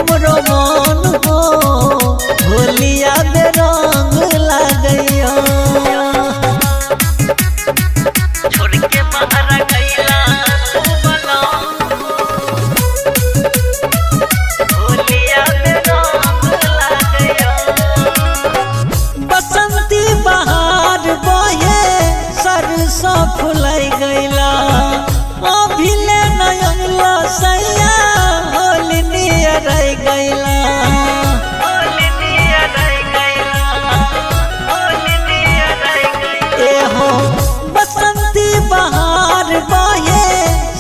हमरो मन हो होलिया में रंग लागैया। छोड़ के बाहर गईला तू बलम होलिया में रंग लागैया। बसंती बहार बहे सरसों फुलाई गईला अभिले नयला सैया होली नियर गईला। होली नियर गईला होली नियर गईला। एहो बसंती बहार बहे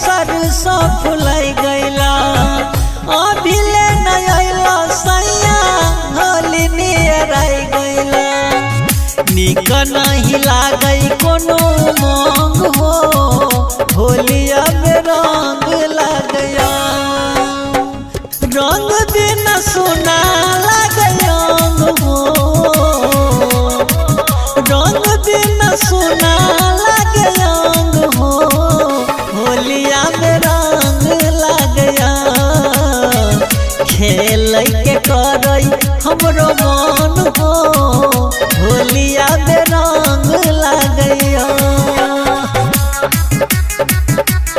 सरसों फुलाई गईला अभिले नयला सैया होली नियर गईला। निक नहीं लागई कोनो मांग हो होलिया में रंग लागया। रंग बिना सुना लागया हो रंग बिना सुना लागया हो होलिया में रंग लागया। खेल के करई हमरो मन हो होलिया में रंग लागया।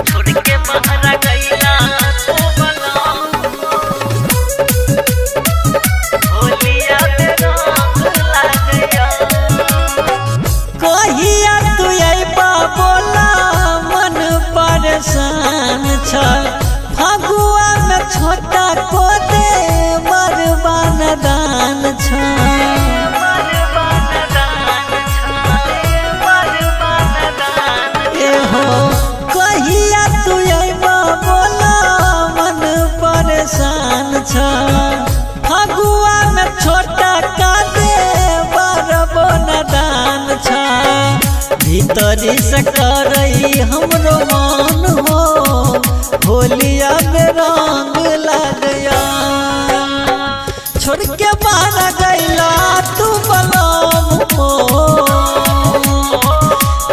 छोड़ के बाहर गईला तू बलम होलिया में रंग लागैया। कहिया तू अइबा बोला मन परेशान छ फगुआ में छोटा को दे बरबान दान छ। एहो कहिया तू अइबा बोला मन परेशान छ फगुआ में छोटा का दे बरबान दान छ। भीतरी से करई हमरो मन हो होलिया में रंग लागया। छोड़ के बाहर गईला तू बलम हो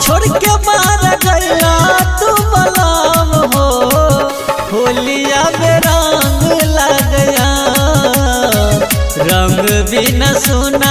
छोड़ के बाहर गईला तू बलम हो होलिया में रंग लागया। रंग बिना सुना